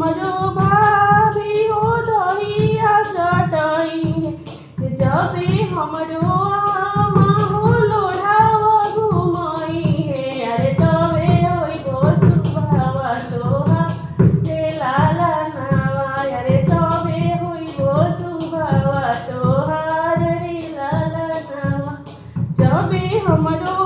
हमरो भाभी हो दहिया चटई है। जबे हमरो आमा हो लोढ़ावा घुमई है। अरे तबे होइबो सुभावा तोहार रे लाला नावा। अरे तबे होइबो सुभावा तोहार रे लाला नावा। जबे हमरो